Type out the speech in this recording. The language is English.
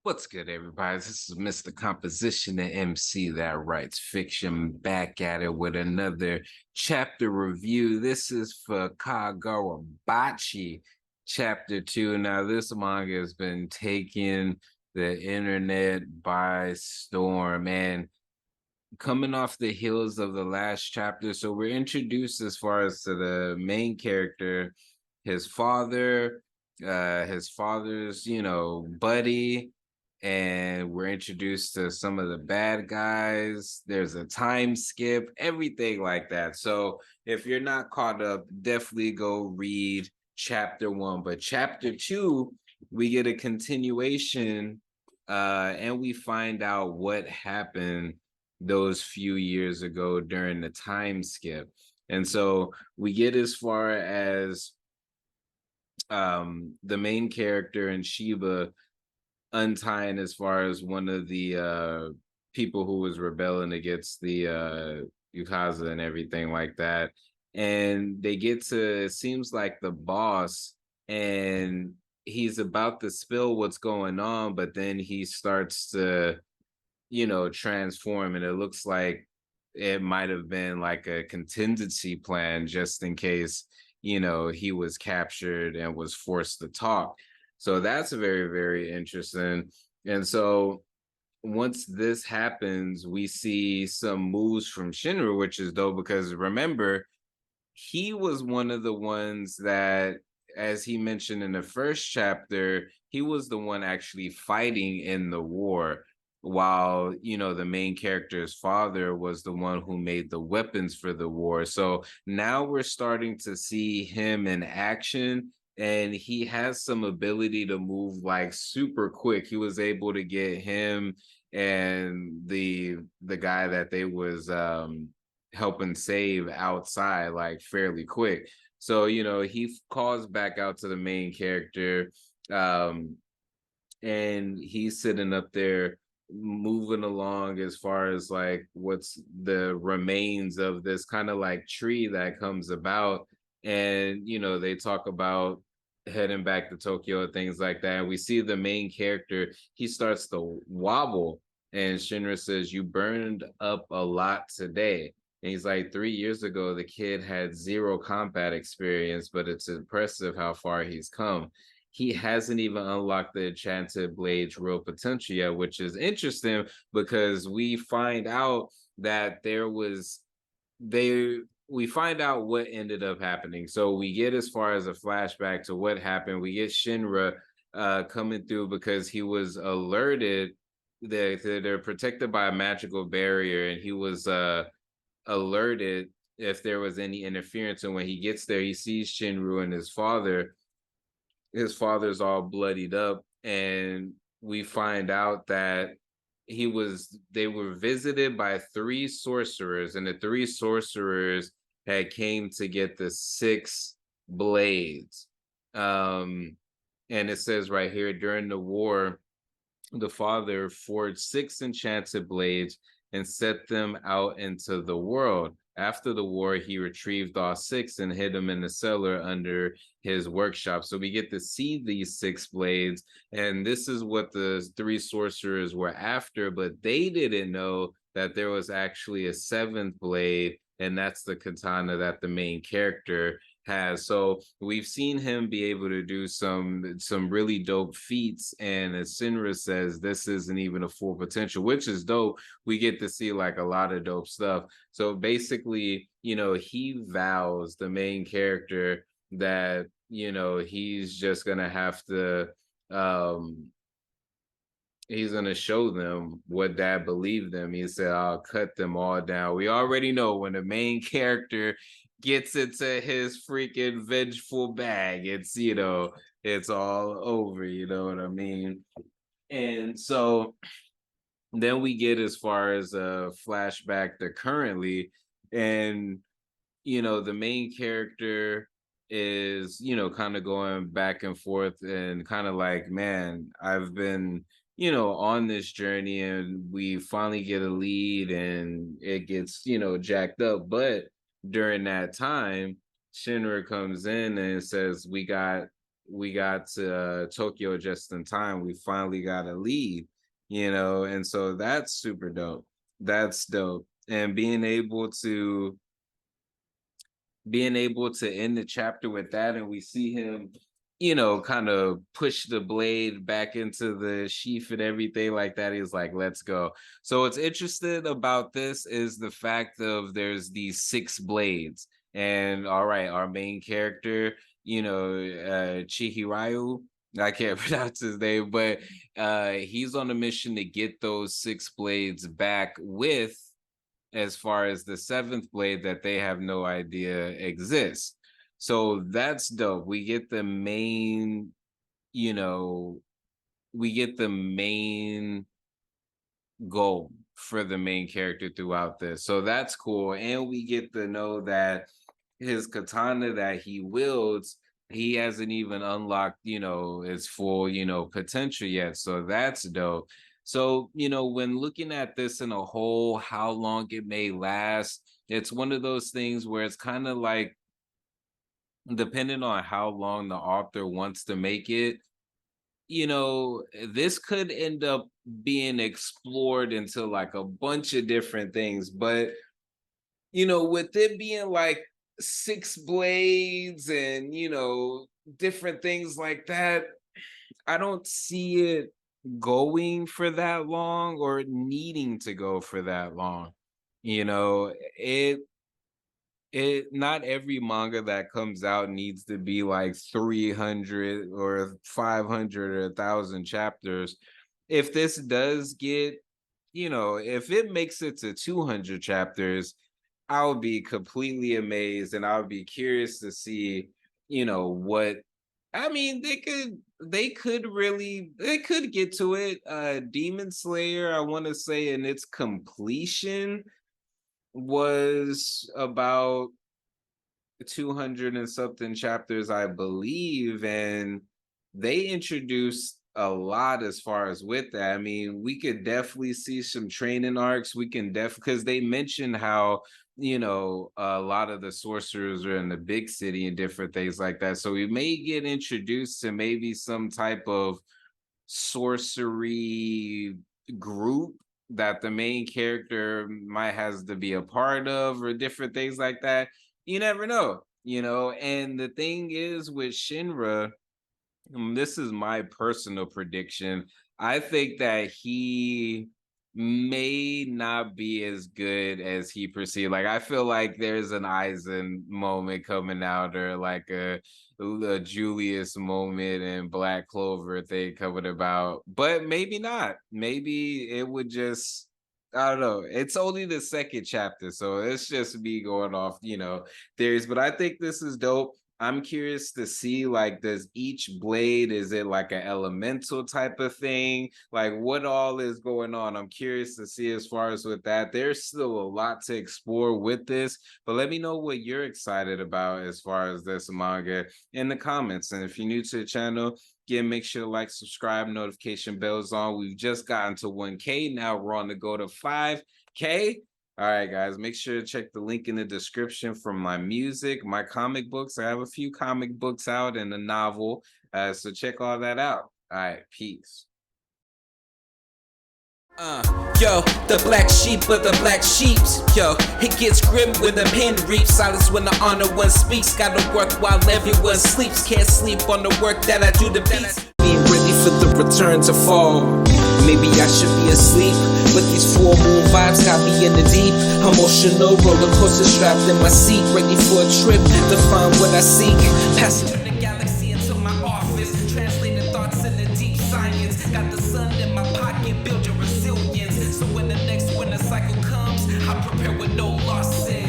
What's good, everybody? This is Mr. Composition, the MC that writes fiction, back at it with another chapter review. This is for Kagurabachi, chapter 2. Now, this manga has been taking the internet by storm and coming off the heels of the last chapter. So, we're introduced as far as to the main character, his father, his father's, buddy, and we're introduced to some of the bad guys. There's a time skip, everything like that. So if you're not caught up, definitely go read chapter 1. But chapter 2, we get a continuation, and we find out what happened those few years ago during the time skip. And so we get as far as the main character and Sheba untying as far as one of the people who was rebelling against the Yukaza and everything like that. And they get to, it seems like the boss, and he's about to spill what's going on, but then he starts to, transform, and it looks like it might have been like a contingency plan just in case, he was captured and was forced to talk. So that's very, very interesting. And so once this happens, we see some moves from Shinra, which is dope because remember, he was one of the ones that, as he mentioned in the first chapter, he was the one actually fighting in the war, while the main character's father was the one who made the weapons for the war. So now we're starting to see him in action, and he has some ability to move like super quick. He was able to get him and the guy that they was helping save outside like fairly quick. So he calls back out to the main character, um and he's sitting up there moving along as far as like what's the remains of this kind of like tree that comes about. And they talk about heading back to Tokyo and things like that, and we see the main character, he starts to wobble, and Shinra says, "You burned up a lot today." And he's like, 3 years ago the kid had zero combat experience, but it's impressive how far he's come. He hasn't even unlocked the enchanted blade's real potential yet, which is interesting because we find out that they we find out what ended up happening. So we get as far as a flashback to what happened. We get Shinra coming through because he was alerted that they're protected by a magical barrier, and he was alerted if there was any interference. And when he gets there, he sees Shinru and his father's all bloodied up, and we find out that they were visited by three sorcerers, and the three sorcerers had came to get the six blades. And it says right here, during the war, the father forged six enchanted blades and set them out into the world. After the war, he retrieved all six and hid them in the cellar under his workshop. So we get to see these six blades, and this is what the three sorcerers were after, but they didn't know that there was actually a seventh blade, and that's the katana that the main character has. So we've seen him be able to do some really dope feats, and as Sinra says, this isn't even a full potential, which is dope. We get to see like a lot of dope stuff. So basically, he vows, the main character, that he's just gonna have to um he's going to show them what dad believed them. He said, "I'll cut them all down." We already know when the main character gets into his freaking vengeful bag, it's all over, you know what I mean? And so then we get as far as a flashback to currently, and the main character is, kind of going back and forth and kind of like, man, I've been, on this journey, and we finally get a lead and it gets, jacked up. But during that time, Shinra comes in and says, we got we got to Tokyo just in time. We finally got a lead, and so that's super dope. That's dope. And being able to end the chapter with that, and we see him, kind of push the blade back into the sheath and everything like that. He's like, let's go. So what's interesting about this is the fact of there's these six blades. And all right, our main character, Chihirayu, I can't pronounce his name, but he's on a mission to get those six blades back with, as far as the seventh blade that they have no idea exists. So that's dope. You know, we get the main goal for the main character throughout this. So that's cool. And we get to know that his katana that he wields, he hasn't even unlocked, its full, potential yet. So that's dope. So, when looking at this in a whole, how long it may last, it's one of those things where it's kind of like, depending on how long the author wants to make it, this could end up being explored into like a bunch of different things. But, with it being like six blades and, different things like that, I don't see it going for that long or needing to go for that long. You know, it not every manga that comes out needs to be like 300 or 500 or 1,000 chapters. If this does get, if it makes it to 200 chapters, I'll be completely amazed, and I'll be curious to see, what I mean, they could get to it. Demon Slayer, I want to say, in its completion was about 200 and something chapters, I believe, and they introduced a lot as far as with that. I mean, we could definitely see some training arcs. We can because they mentioned how, a lot of the sorcerers are in the big city and different things like that. So we may get introduced to maybe some type of sorcery group that the main character might has to be a part of, or different things like that. You never know, and the thing is with Shinra, this is my personal prediction. I think that he may not be as good as he perceived. Like, I feel like there's an Aizen moment coming out, or like a Julius moment and Black Clover thing coming about, but maybe not. Maybe it would just, I don't know. It's only the second chapter, so it's just me going off, theories. But I think this is dope. I'm curious to see, like, does each blade, is it like an elemental type of thing? Like, what all is going on? I'm curious to see as far as with that. There's still a lot to explore with this, but let me know what you're excited about as far as this manga in the comments. And if you're new to the channel, again, make sure to like, subscribe, notification bells on. We've just gotten to 1K. Now we're on to go to 5K. All right, guys, make sure to check the link in the description for my music, my comic books. I have a few comic books out and a novel, so check all that out. All right, peace. Yo, the black sheep of the black sheeps. Yo, it gets grim when the pen reaps. Silence when the honor one speaks. Gotta work while everyone sleeps. Can't sleep on the work that I do to beats. Being ready for the return to fall. Maybe I should be asleep, but these full moon vibes got me in the deep. Emotional roller coaster strapped in my seat, ready for a trip to find what I seek. Passing through the galaxy into my office, translating thoughts into deep science. Got the sun in my pocket, build your resilience. So when the next winter cycle comes, I prepare with no losses.